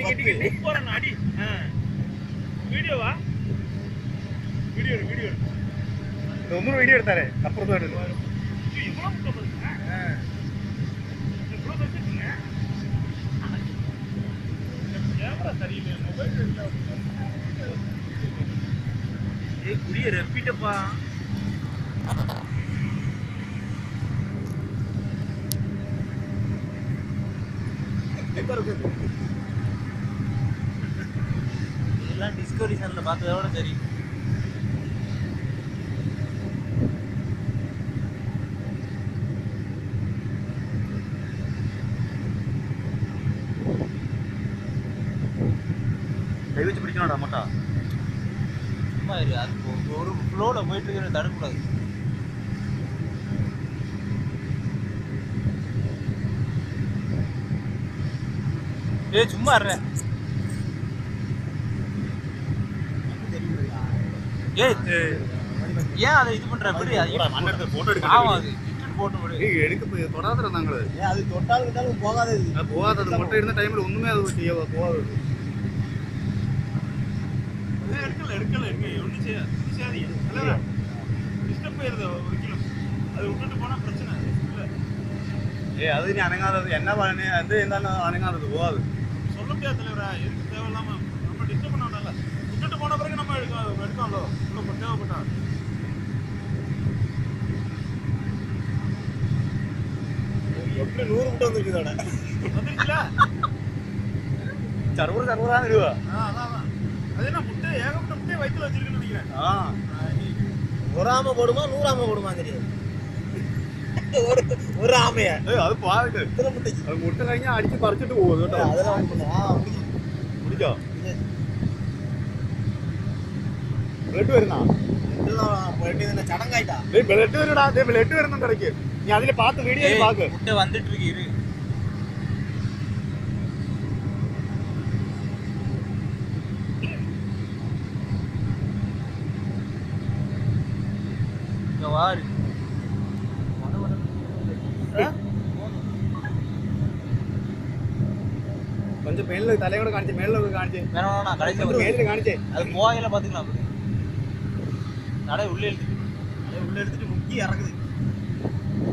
அடி வீடியோவா வீடியோ ഒന്നും വീഡിയോ എടുത്താലേ അപ്പുറത്ത് വരുന്നു குடிய ரெப்பிட்டப்பா இதெல்லாம் டிஸ்கவரி சேனல்ல பார்த்ததோட சரி. கை வச்சு பிடிக்கணும்டா மட்டா சும்மா இரு, அது ஒரு ஃப்ளோல போயிட்டு இருக்கிறத தடுக்கக்கூடாது. ஏய் சும்மா இருற. ஏய் ஏன் அதை இது பண்ற? எப்படி போட்டோ எடுக்க? ஆமா, அது போட்டு விடு. எடுக்க தொடாதடா நாங்களே. அது தொட்டாலும் போகாது. அது போகாது. அது மட்டும் இருந்த டைம்ல ஒண்ணுமே அது போகாது. எடுக்கல ஒன்றும் செய்யாதீங்க. டிஸ்டர்ப் ஆயிருது ஒரு கிலோ. அது விட்டுட்டு போனா பிரச்சனை இல்லை. அது நீ அணங்காதது என்ன பண்ணு எந்த இருந்தாலும் அணங்காதது போகாது. சொல்ல முடியாது தலைவரா, எதுக்கு தேவையில்லாம நம்ம டிஸ்டர்ப் பண்ண வேண்டாம்ல. விட்டுட்டு போன பிறகு நம்ம எடுக்கலாம்ல இவ்வளோ தேவைப்பட்டா. எப்படி 100 முட்டை வந்துருக்குதோட வந்துருச்சுல. சர்வரான்னு இருக்குவா. அதான் அது என்ன முட்டை, ஏகப்பட்ட முட்டையை வயிற்றுல வச்சிருக்குன்னு நினைக்கிறேன். ஒரு ஆமை போடுமா 100 ஆமை போடுமா தெரியும். ஒரு ஆமையா அது பாருங்க இத்தனை முட்டைக்கு அது முட்டை கழிஞ்சா அடிச்சு பறிச்சுட்டு போகுது. அதெல்லாம் முடிச்சோ ബ്ലഡ് വരുന്നാ ചടങ്ങായിട്ടാ ബ്ലഡ് വരുടാ. ബ്ലഡ് വരുന്നുണ്ട് ഇടയ്ക്ക്. നീ അതില് പാത്ത് വീഡിയോ പാക്ക്. முட்டை வந்துட்டு இருக்கு. இரு வாரு கொஞ்சம் மேல தலையோட காணிச்சு மேல காணிச்சு வேணா கடைசி மேல காணிச்சு அது போகையில பாத்துக்கலாம். நடை உள்ள உள்ள எடுத்துட்டு முக்கி இறக்குது.